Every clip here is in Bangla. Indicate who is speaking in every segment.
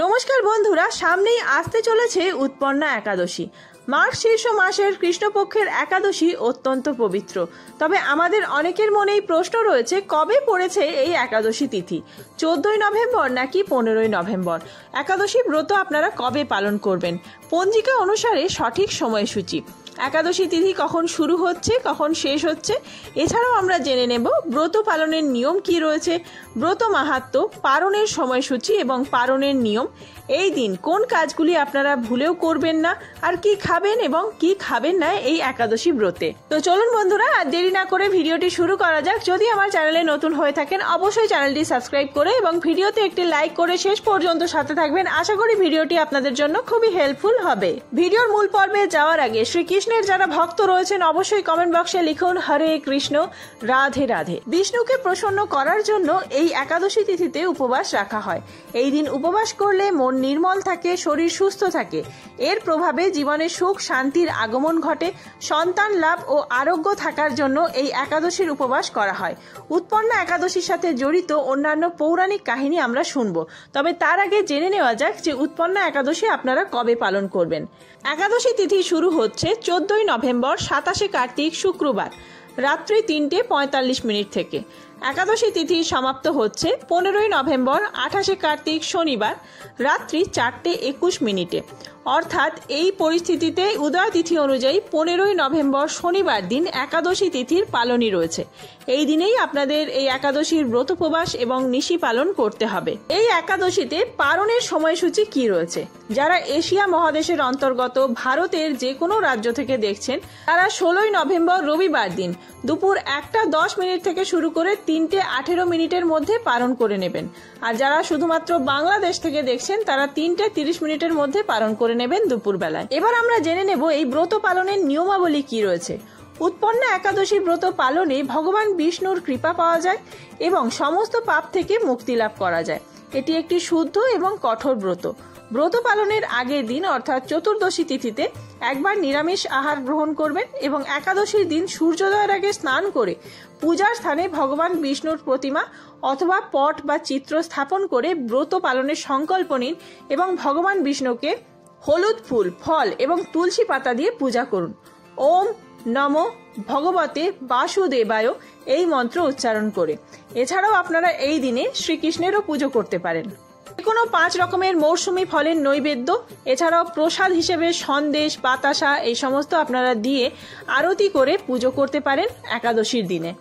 Speaker 1: নমস্কার বন্ধুরা, সামনেই আসতে চলেছে উৎপন্না একাদশী। মাঘ শীর্ষ মাসের কৃষ্ণপক্ষের একাদশী অত্যন্ত পবিত্র। তবে আমাদের অনেকের মনেই প্রশ্ন রয়েছে, কবে পড়েছে এই একাদশী তিথি? 14ই নভেম্বর নাকি 15ই নভেম্বর? একাদশী ব্রত আপনারা কবে পালন করবেন? পঞ্জিকা অনুসারে সঠিক সময়সূচি, একাদশী তিথি কখন শুরু হচ্ছে, কখন শেষ হচ্ছে, এছাড়াও আমরা জেনে নেব ব্রত পালনের নিয়ম কি রয়েছে, ব্রত মাহাত্ম্য, পারণের সময়সূচি এবং পারণের নিয়ম, এই দিন কোন কাজগুলি আপনারা ভুলেও করবেন না, আর কি খাবেন এবং কি খাবেন না এই একাদশী ব্রতে। তো চলুন বন্ধুরা, আর দেরি না করে ভিডিওটি শুরু করা যাক। যদি আমার চ্যানেলে নতুন হয়ে থাকেন অবশ্যই চ্যানেলটি সাবস্ক্রাইব করে এবং ভিডিওতে একটি লাইক করে শেষ পর্যন্ত সাথে থাকবেন। আশা করি ভিডিওটি আপনাদের জন্য খুবই হেল্পফুল হবে। ভিডিওর মূল পর্বে যাওয়ার আগে শ্রীকৃষ্ণের যারা ভক্ত রয়েছেন অবশ্যই কমেন্ট বক্সে লিখুন হরে কৃষ্ণ, রাধে রাধে। বিষ্ণুকে প্রসন্ন করার জন্য এই একাদশী তিথিতে উপবাস রাখা হয়। এই দিন উপবাস করলে মন নির্মল থাকে, শরীর সুস্থ থাকে। এর প্রভাবে জীবনে সুখ শান্তির আগমন ঘটে। সন্তান লাভ ও আরোগ্য থাকার জন্য এই একাদশীর উপবাস করা হয়। উৎপন্না একাদশীর সাথে জড়িত অন্যান্য পৌরাণিক কাহিনী আমরা শুনব, তবে তার আগে জেনে নেওয়া যাক যে উৎপন্না একাদশী আপনারা কবে পালন করবেন। একাদশী তিথি শুরু হচ্ছে 14ই নভেম্বর 27শে কার্তিক শুক্রবার রাত্রি 3:45 থেকে। একাদশী তিথি সমাপ্ত হচ্ছে 15ই নভেম্বর 28শে কার্তিক শনিবার রাত্রি 4:21। অর্থাৎ এই পরিস্থিতিতে উদয় তিথি অনুযায়ী 15ই নভেম্বর শনিবার দিন একাদশী তিথির পালনই রয়েছে। এই দিনেই আপনাদের এই একাদশীর ব্রতোপবাস এবং নিশি পালন করতে হবে। এই একাদশীতে পারণের সময়সূচি কি রয়েছে? যারা এশিয়া মহাদেশের অন্তর্গত ভারতের যে কোনো রাজ্য থেকে দেখছেন তারা 16ই নভেম্বর রবিবার দিন দুপুর 1:10 থেকে শুরু করে 3:18 মধ্যে পালন করে নেবেন। আর যারা শুধুমাত্র বাংলাদেশ থেকে দেখছেন তারা 3:30 মধ্যে পালন করে নেবেন দুপুর বেলায়। এবার আমরা জেনে নেব এই ব্রত পালনের নিয়মাবলী কি রয়েছে। উৎপন্না একাদশী ব্রত পালনে ভগবান বিষ্ণুর কৃপা পাওয়া যায় এবং সমস্ত পাপ থেকে মুক্তি লাভ করা যায়। এটি একটি শুদ্ধ এবং কঠোর ব্রত। ব্রত পালনের আগের দিন অর্থাৎ চতুর্দশী তিথিতে একবার নিরামিষ আহার গ্রহণ করবেন এবং একাদশীর দিন সূর্যোদয়ের আগে স্নান করে পূজার স্থানে ভগবান বিষ্ণুর প্রতিমা অথবা পট বা চিত্র স্থাপন করে ব্রত পালনের সংকল্প নিন এবং ভগবান বিষ্ণুকে হলুদ ফুল, ফল এবং তুলসী পাতা দিয়ে পূজা করুন। ওম নমো ভগবতে বাসুদেবায় এই মন্ত্র উচ্চারণ করে। এছাড়াও আপনারা এই দিনে শ্রীকৃষ্ণেরও পুজো করতে পারেন। কোনো 5 রকমের মৌসুমী ফলের নৈবেদ্য, এছাড়াও প্রসাদ হিসেবে সন্দেশ, বাতাসা এই সমস্ত আপনারা দিয়ে আরতি করে পুজো করতে পারেন একাদশীর দিনে।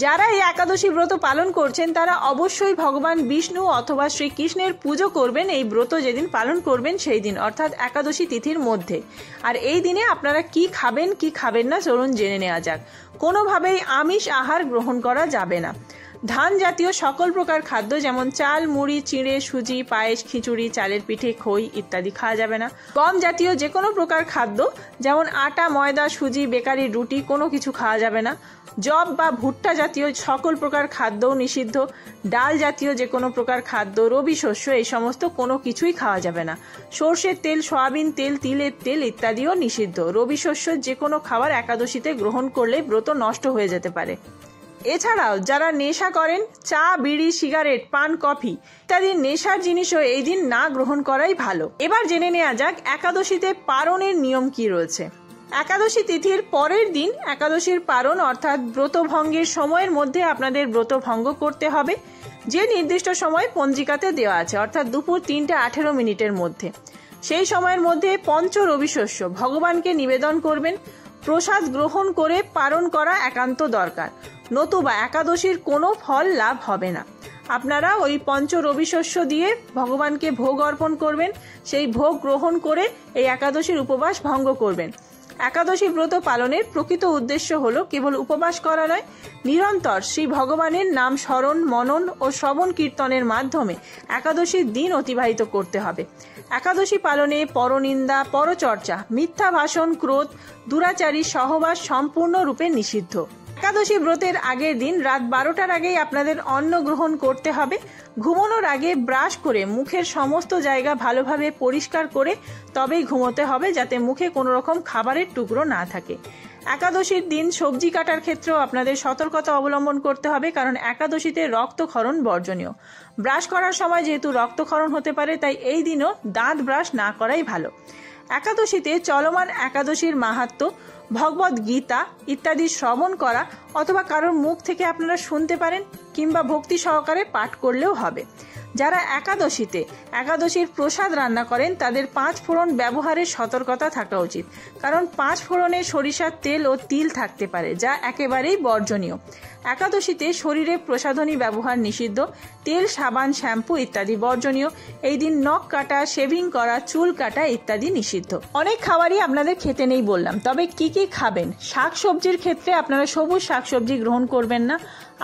Speaker 1: যারা এই একাদশী ব্রত পালন করছেন তারা অবশ্যই ভগবান বিষ্ণু অথবা শ্রীকৃষ্ণের পুজো করবেন এই ব্রত যেদিন পালন করবেন সেই দিন, অর্থাৎ একাদশী তিথির মধ্যে। আর এই দিনে আপনারা কি খাবেন কি খাবেন না চলুন জেনে নেওয়া যাক। কোনোভাবেই আমিষ আহার গ্রহণ করা যাবে না। ধান জাতীয় সকল প্রকার খাদ্য যেমন চাল, মুড়ি, চিড়ে, সুজি, পায়েস, খিচুড়ি, চালের পিঠে, খই ইত্যাদি খাওয়া যাবে না। গম জাতীয় যে কোনো প্রকার খাদ্য যেমন আটা, ময়দা, সুজি, বেকারি, রুটি কোনো কিছু খাওয়া যাবে না। জব বা ভুট্টা জাতীয় সকল প্রকার খাদ্যও নিষিদ্ধ। ডাল জাতীয় যে কোনো প্রকার খাদ্য, রবি শস্য এই সমস্ত কোনো কিছুই খাওয়া যাবে না। সর্ষের তেল, সয়াবিন তেল, তিলের তেল ইত্যাদিও নিষিদ্ধ। রবি শস্য যে কোনো খাবার একাদশীতে গ্রহণ করলে ব্রত নষ্ট হয়ে যেতে পারে। এছাড়াও যারা নেশা করেন, চা, বিড়ি, সিগারেট, পান, কফি ইত্যাদি নেশার জিনিসও এই দিন না গ্রহণ করাই ভালো। এবার জেনে নেওয়া যাক একাদশীতে পারণের নিয়ম কি রয়েছে। একাদশী তিথির পরের দিন একাদশীর পারণ অর্থাৎ ব্রত ভঙ্গের সময়ের মধ্যে আপনাদের ব্রত ভঙ্গ করতে হবে। যে নির্দিষ্ট সময় পঞ্জিকাতে দেওয়া আছে অর্থাৎ দুপুর 3:18 মধ্যে। সেই সময়ের মধ্যে পঞ্চ রবি শস্য ভগবানকে নিবেদন করবেন। প্রসাদ গ্রহণ করে পালন করা একান্ত দরকার, নতুবা একাদশীর কোনো ফল লাভ হবে না। আপনারা ওই পঞ্চ রবি শস্য দিয়ে ভগবানকে ভোগ অর্পণ করবেন। সেই ভোগ গ্রহণ করে এই একাদশীর উপবাস ভঙ্গ করবেন। একাদশী ব্রত পালনের প্রকৃত উদ্দেশ্য হলো কেবল উপবাস করা নয়, নিরন্তর শ্রী ভগবানের নাম স্মরণ, মনন ও শ্রবণ কীর্তনের মাধ্যমে একাদশীর দিন অতিবাহিত করতে হবে। একাদশী পালনে পরনিন্দা, পরচর্চা, মিথ্যা ভাষণ, ক্রোধ, দুরাচারী সহবাস সম্পূর্ণরূপে নিষিদ্ধ। একাদশী ব্রতের আগের দিন রাত 12টার আগেই আপনাদের অন্ন গ্রহণ করতে হবে। ঘুমানোর আগে ব্রাশ করে মুখের সমস্ত জায়গা ভালোভাবে পরিষ্কার করে তবেই ঘুমোতে হবে, যাতে মুখে কোনো রকম খাবারের টুকরো না থাকে। একাদশীর দিন সবজি কাটার ক্ষেত্রেও আপনাদের সতর্কতা অবলম্বন করতে হবে, কারণ একাদশীতে রক্তক্ষরণ বর্জনীয়। ব্রাশ করার সময় যেহেতু রক্তক্ষরণ হতে পারে, তাই এই দিনও দাঁত ব্রাশ না করাই ভালো। একাদশীতে চলমান একাদশীর মাহাত্ম্য, ভগবদ গীতা ইত্যাদি শ্রবণ করা অথবা কারোর মুখ থেকে আপনারা শুনতে পারেন, কিংবা ভক্তি সহকারে পাঠ করলেও হবে। যারা একাদশীর প্রসাদ রান্না করেন তাদের 5 ফোড়ন ব্যবহারের সতর্কতা থাকা উচিত, কারণ 5 ফোড়নে সরিষার তেল ও তিল থাকতে পারে, যা একেবারেই বর্জনীয়। একাদশীতে শরীরে প্রসাধনী ব্যবহার নিষিদ্ধ, তেল, সাবান, শ্যাম্পু ইত্যাদি বর্জনীয়। এই দিন নখ কাটা, শেভিং করা, চুল কাটা ইত্যাদি নিষিদ্ধ। অনেক খাবারই আপনাদের খেতে নেই বললাম, তবে কি কি খাবেন? শাকসবজির ক্ষেত্রে আপনারা সবুজ শাকসবজি গ্রহণ করবেন না।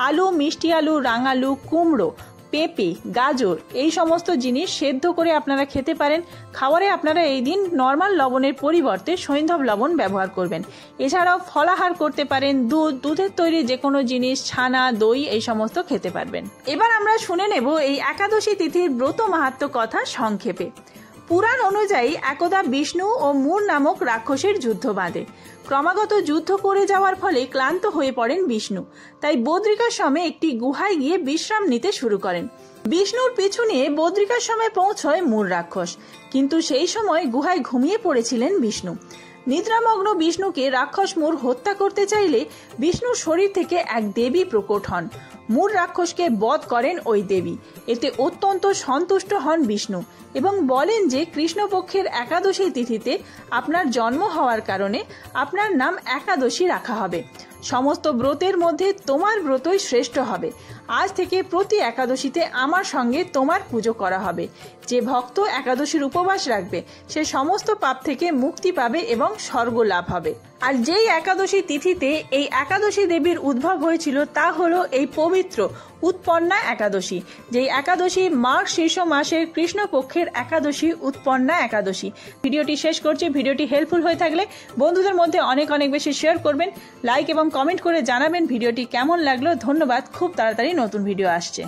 Speaker 1: আলু, মিষ্টি আলু, রাঙালু, কুমড়ো, পেঁপে, গাজর এই সমস্ত জিনিস সেদ্ধ করে আপনারা খেতে পারেন। খাবারে আপনারা এই দিন নর্মাল লবণের পরিবর্তে সৈন্ধব লবণ ব্যবহার করবেন। এছাড়াও ফলাহার করতে পারেন, দুধের তৈরি যে কোনো জিনিস, ছানা, দই এই সমস্ত খেতে পারবেন। এবার আমরা শুনে নেব এই একাদশী তিথির ব্রত মাহাত্ম্য কথা সংক্ষেপে। পুরাণ অনুযায়ী একদা বিষ্ণু ও মূর নামক রাক্ষসের যুদ্ধ বাঁধে। ক্রমাগত যুদ্ধ করে যাওয়ার ফলে ক্লান্ত হয়ে পড়েন বিষ্ণু, তাই বদ্রিকাশ্রমে একটি গুহায় গিয়ে বিশ্রাম নিতে শুরু করেন। বিষ্ণুর পিছু নিয়ে বদ্রিকাশ্রমে পৌঁছয় মূর রাক্ষস, কিন্তু সেই সময় গুহায় ঘুমিয়ে পড়েছিলেন বিষ্ণু। নিদ্রামগ্ন বিষ্ণুকে রাক্ষস মূর হত্যা করতে চাইলে বিষ্ণুর শরীর থেকে এক দেবী প্রকট হন। মূর রাক্ষসকে বধ করেন ওই দেবী। এতে অত্যন্ত সন্তুষ্ট হন বিষ্ণু এবং বলেন যে কৃষ্ণপক্ষের একাদশী তিথিতে আপনার জন্ম হওয়ার কারণে আপনার নাম একাদশী রাখা হবে। সমস্ত ব্রতের মধ্যে তোমার ব্রতই শ্রেষ্ঠ হবে। আজ থেকে প্রতি একাদশীতে আমার সঙ্গে তোমার পুজো করা হবে। যে ভক্ত একাদশীর উপবাস রাখবে সে সমস্ত পাপ থেকে মুক্তি পাবে এবং স্বর্গ লাভ হবে। আর যেই একাদশী তিথিতে এই একাদশী দেবীর উদ্ভব হয়েছিল তা হলো এই পবিত্র উৎপন্না একাদশী, যেই একাদশী মাঘ শীর্ষ মাসের কৃষ্ণপক্ষের একাদশী উৎপন্না একাদশী। ভিডিওটি শেষ করছি। ভিডিওটি হেল্পফুল হয়ে থাকলে বন্ধুদের মধ্যে অনেক বেশি শেয়ার করবেন, লাইক এবং কমেন্ট করে জানাবেন ভিডিওটি কেমন লাগলো। ধন্যবাদ। খুব তাড়াতাড়ি নতুন ভিডিও আসছে।